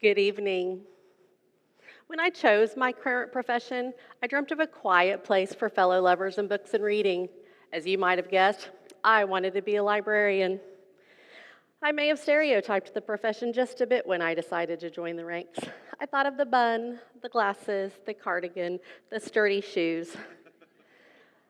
Good evening. When I chose my current profession, I dreamt of a quiet place for fellow lovers in books and reading. As you might have guessed, I wanted to be a librarian. I may have stereotyped the profession just a bit when I decided to join the ranks. I thought of the bun, the glasses, the cardigan, the sturdy shoes.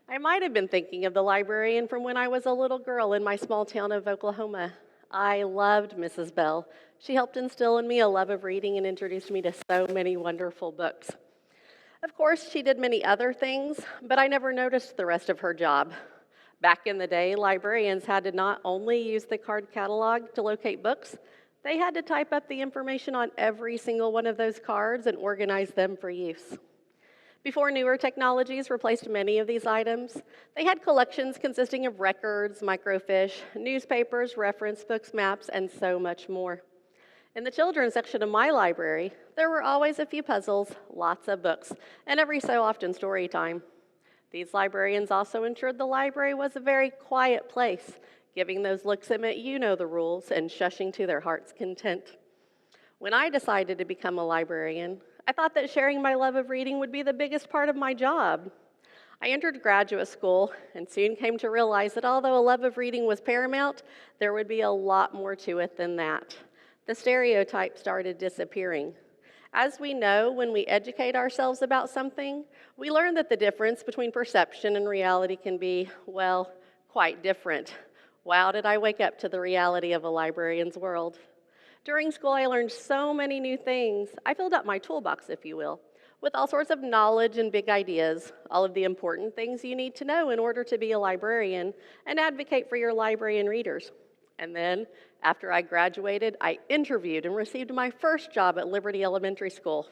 I might have been thinking of the librarian from when I was a little girl in my small town of Oklahoma. I loved Mrs. Bell. She helped instill in me a love of reading and introduced me to so many wonderful books. Of course, she did many other things, but I never noticed the rest of her job. Back in the day, librarians had to not only use the card catalog to locate books, they had to type up the information on every single one of those cards and organize them for use. Before newer technologies replaced many of these items, they had collections consisting of records, microfiche, newspapers, reference books, maps, and so much more. In the children's section of my library, there were always a few puzzles, lots of books, and every so often story time. These librarians also ensured the library was a very quiet place, giving those looks that meant you know the rules and shushing to their heart's content. When I decided to become a librarian, I thought that sharing my love of reading would be the biggest part of my job. I entered graduate school and soon came to realize that although a love of reading was paramount, there would be a lot more to it than that. The stereotype started disappearing. As we know, when we educate ourselves about something, we learn that the difference between perception and reality can be, well, quite different. Wow, did I wake up to the reality of a librarian's world. During school, I learned so many new things. I filled up my toolbox, if you will, with all sorts of knowledge and big ideas, all of the important things you need to know in order to be a librarian and advocate for your library and readers. And then, after I graduated, I interviewed and received my first job at Liberty Elementary School.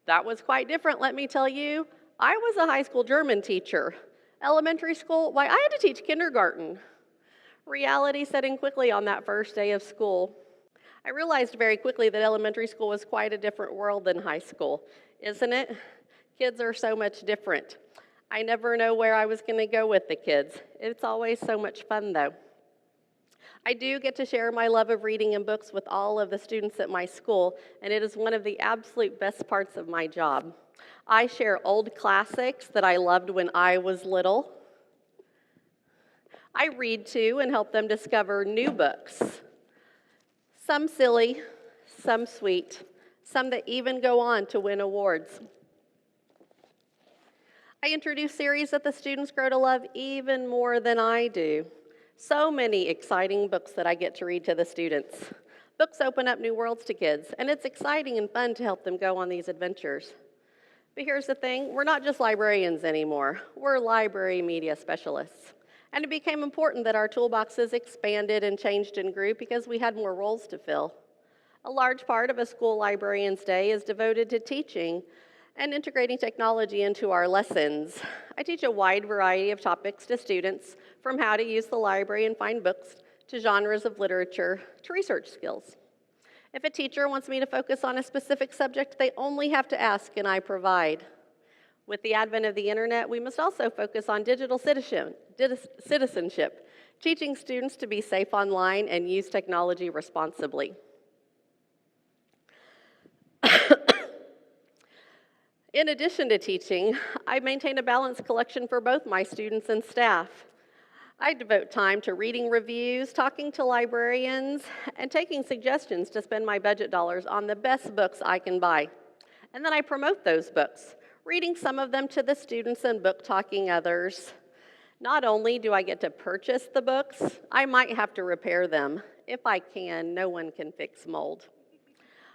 That was quite different, let me tell you. I was a high school German teacher. Elementary school, why, I had to teach kindergarten. Reality set in quickly on that first day of school. I realized very quickly that elementary school was quite a different world than high school, isn't it? Kids are so much different. I never know where I was going to go with the kids. It's always so much fun, though. I do get to share my love of reading and books with all of the students at my school, and it is one of the absolute best parts of my job. I share old classics that I loved when I was little. I read to and help them discover new books. Some silly, some sweet, some that even go on to win awards. I introduce series that the students grow to love even more than I do. So many exciting books that I get to read to the students. Books open up new worlds to kids, and it's exciting and fun to help them go on these adventures. But here's the thing, we're not just librarians anymore. We're library media specialists. And it became important that our toolboxes expanded and changed and grew because we had more roles to fill. A large part of a school librarian's day is devoted to teaching and integrating technology into our lessons. I teach a wide variety of topics to students, from how to use the library and find books, to genres of literature, to research skills. If a teacher wants me to focus on a specific subject, they only have to ask and I provide. With the advent of the internet, we must also focus on digital citizenship, teaching students to be safe online and use technology responsibly. In addition to teaching, I maintain a balanced collection for both my students and staff. I devote time to reading reviews, talking to librarians, and taking suggestions to spend my budget dollars on the best books I can buy. And then I promote those books, reading some of them to the students and book talking others. Not only do I get to purchase the books, I might have to repair them. If I can, no one can fix mold.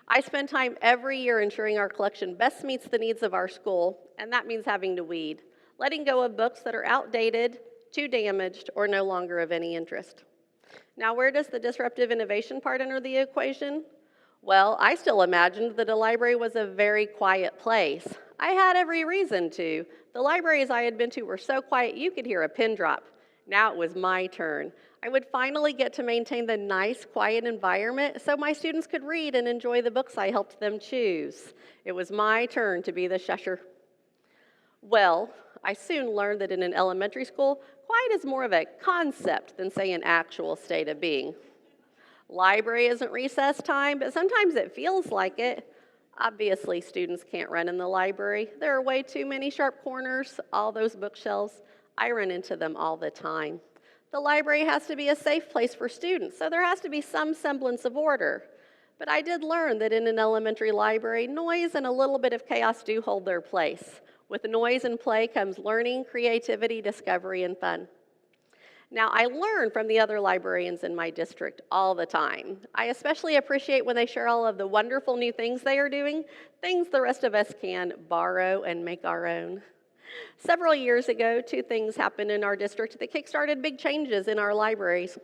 I spend time every year ensuring our collection best meets the needs of our school, and that means having to weed, letting go of books that are outdated, too damaged, or no longer of any interest. Now, where does the disruptive innovation part enter the equation? Well, I still imagined that a library was a very quiet place. I had every reason to. The libraries I had been to were so quiet you could hear a pin drop. Now it was my turn. I would finally get to maintain the nice, quiet environment so my students could read and enjoy the books I helped them choose. It was my turn to be the shusher. Well, I soon learned that in an elementary school, quiet is more of a concept than, say, an actual state of being. Library isn't recess time, but sometimes it feels like it. Obviously, students can't run in the library. There are way too many sharp corners, all those bookshelves. I run into them all the time. The library has to be a safe place for students, so there has to be some semblance of order. But I did learn that in an elementary library, noise and a little bit of chaos do hold their place. With noise and play comes learning, creativity, discovery, and fun. Now, I learn from the other librarians in my district all the time. I especially appreciate when they share all of the wonderful new things they are doing, things the rest of us can borrow and make our own. Several years ago, two things happened in our district that kickstarted big changes in our libraries.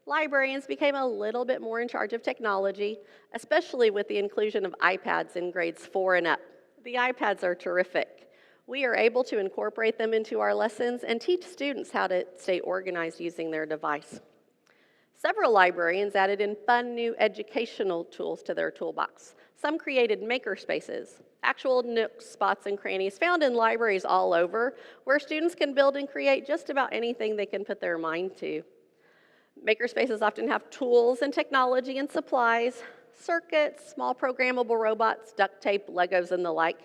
Librarians became a little bit more in charge of technology, especially with the inclusion of iPads in grades 4 and up. The iPads are terrific. We are able to incorporate them into our lessons and teach students how to stay organized using their device. Several librarians added in fun new educational tools to their toolbox. Some created maker spaces, actual nooks, spots, and crannies found in libraries all over, where students can build and create just about anything they can put their mind to. Maker spaces often have tools and technology and supplies, circuits, small programmable robots, duct tape, Legos, and the like,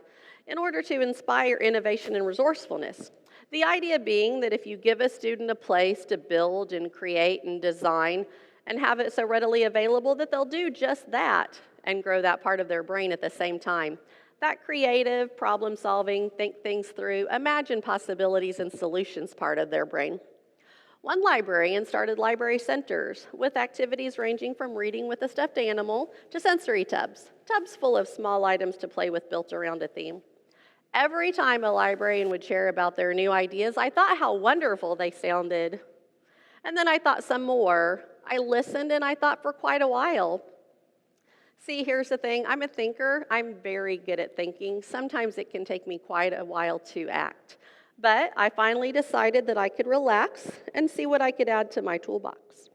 in order to inspire innovation and resourcefulness. The idea being that if you give a student a place to build and create and design and have it so readily available that they'll do just that and grow that part of their brain at the same time. That creative, problem-solving, think things through, imagine possibilities and solutions part of their brain. One librarian started library centers with activities ranging from reading with a stuffed animal to sensory tubs, tubs full of small items to play with built around a theme. Every time a librarian would share about their new ideas, I thought how wonderful they sounded. And then I thought some more. I listened and I thought for quite a while. See, here's the thing. I'm a thinker. I'm very good at thinking. Sometimes it can take me quite a while to act. But I finally decided that I could relax and see what I could add to my toolbox.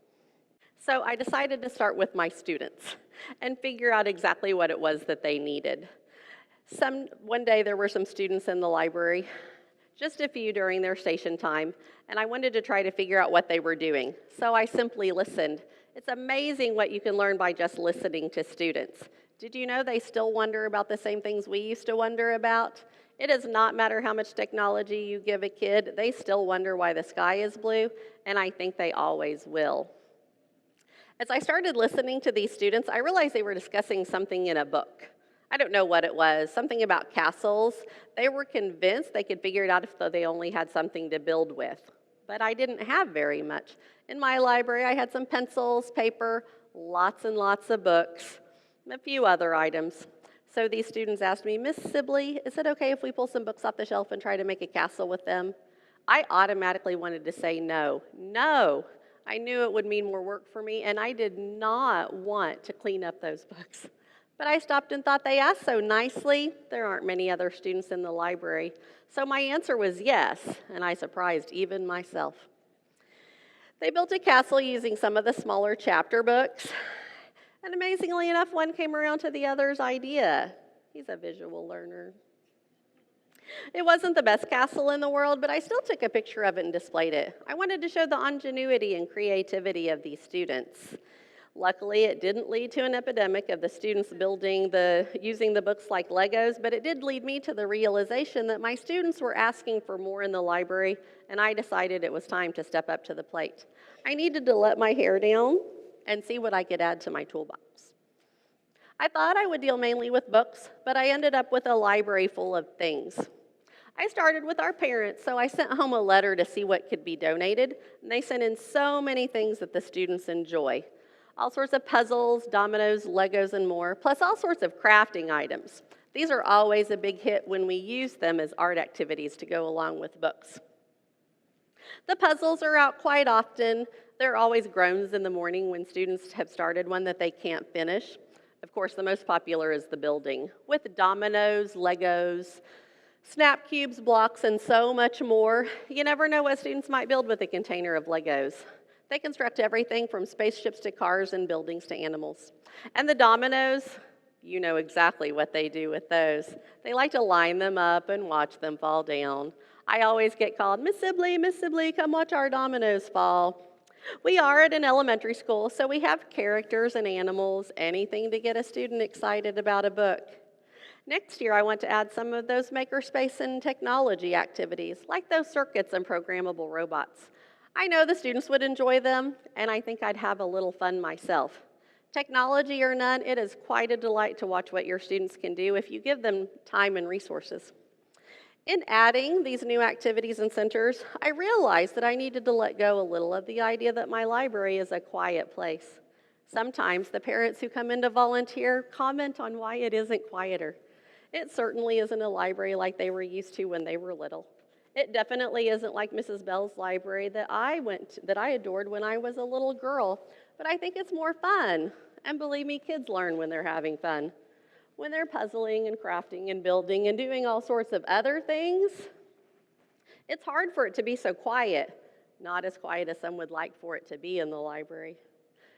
So I decided to start with my students and figure out exactly what it was that they needed. One day there were some students in the library, just a few during their station time, and I wanted to try to figure out what they were doing. So I simply listened. It's amazing what you can learn by just listening to students. Did you know they still wonder about the same things we used to wonder about? It does not matter how much technology you give a kid, they still wonder why the sky is blue, and I think they always will. As I started listening to these students, I realized they were discussing something in a book. I don't know what it was, something about castles. They were convinced they could figure it out if they only had something to build with. But I didn't have very much. In my library, I had some pencils, paper, lots and lots of books, and a few other items. So these students asked me, Miss Sibley, is it okay if we pull some books off the shelf and try to make a castle with them? I automatically wanted to say no. No! I knew it would mean more work for me, and I did not want to clean up those books. But I stopped and thought they asked so nicely. There aren't many other students in the library. So my answer was yes, and I surprised even myself. They built a castle using some of the smaller chapter books. And amazingly enough, one came around to the other's idea. He's a visual learner. It wasn't the best castle in the world, but I still took a picture of it and displayed it. I wanted to show the ingenuity and creativity of these students. Luckily, it didn't lead to an epidemic of the students using the books like Legos, but it did lead me to the realization that my students were asking for more in the library, and I decided it was time to step up to the plate. I needed to let my hair down and see what I could add to my toolbox. I thought I would deal mainly with books, but I ended up with a library full of things. I started with our parents, so I sent home a letter to see what could be donated, and they sent in so many things that the students enjoy. All sorts of puzzles, dominoes, Legos, and more, plus all sorts of crafting items. These are always a big hit when we use them as art activities to go along with books. The puzzles are out quite often. There are always groans in the morning when students have started one that they can't finish. Of course, the most popular is the building, with dominoes, Legos, snap cubes, blocks, and so much more. You never know what students might build with a container of Legos. They construct everything from spaceships to cars and buildings to animals. And the dominoes, you know exactly what they do with those. They like to line them up and watch them fall down. I always get called, Miss Sibley, come watch our dominoes fall. We are at an elementary school, so we have characters and animals, anything to get a student excited about a book. Next year, I want to add some of those makerspace and technology activities, like those circuits and programmable robots. I know the students would enjoy them, and I think I'd have a little fun myself. Technology or none, it is quite a delight to watch what your students can do if you give them time and resources. In adding these new activities and centers, I realized that I needed to let go a little of the idea that my library is a quiet place. Sometimes the parents who come in to volunteer comment on why it isn't quieter. It certainly isn't a library like they were used to when they were little. It definitely isn't like Mrs. Bell's library that I adored when I was a little girl, but I think it's more fun. And believe me, kids learn when they're having fun. When they're puzzling and crafting and building and doing all sorts of other things, it's hard for it to be so quiet, not as quiet as some would like for it to be in the library.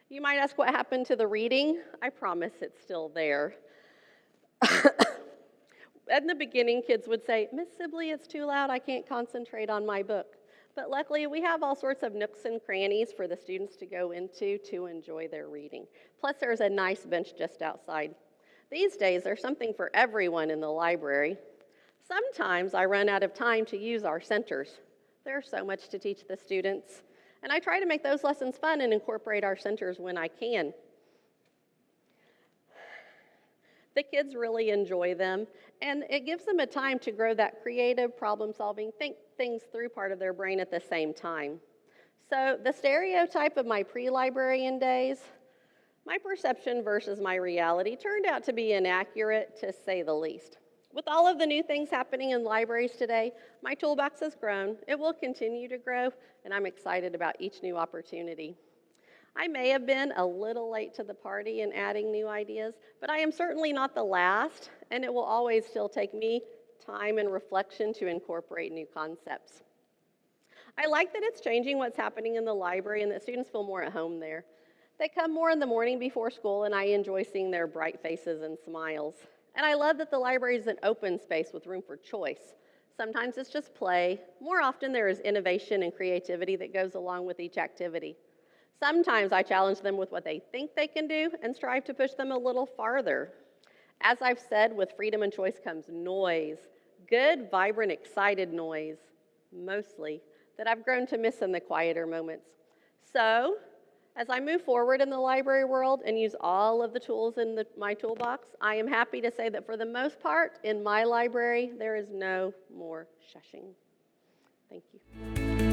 You might ask what happened to the reading. I promise it's still there. In the beginning, kids would say, "Miss Sibley, it's too loud, I can't concentrate on my book." But luckily, we have all sorts of nooks and crannies for the students to go into to enjoy their reading. Plus, there's a nice bench just outside. These days, there's something for everyone in the library. Sometimes I run out of time to use our centers. There's so much to teach the students, and I try to make those lessons fun and incorporate our centers when I can. The kids really enjoy them, and it gives them a time to grow that creative, problem-solving, think things through part of their brain at the same time. So the stereotype of my pre-librarian days, my perception versus my reality, turned out to be inaccurate, to say the least. With all of the new things happening in libraries today, my toolbox has grown. It will continue to grow, and I'm excited about each new opportunity. I may have been a little late to the party in adding new ideas, but I am certainly not the last, and it will always still take me time and reflection to incorporate new concepts. I like that it's changing what's happening in the library and that students feel more at home there. They come more in the morning before school, and I enjoy seeing their bright faces and smiles. And I love that the library is an open space with room for choice. Sometimes it's just play. More often there is innovation and creativity that goes along with each activity. Sometimes I challenge them with what they think they can do and strive to push them a little farther. As I've said, with freedom and choice comes noise. Good, vibrant, excited noise, mostly, that I've grown to miss in the quieter moments. So, as I move forward in the library world and use all of the tools in my toolbox, I am happy to say that for the most part, in my library, there is no more shushing. Thank you.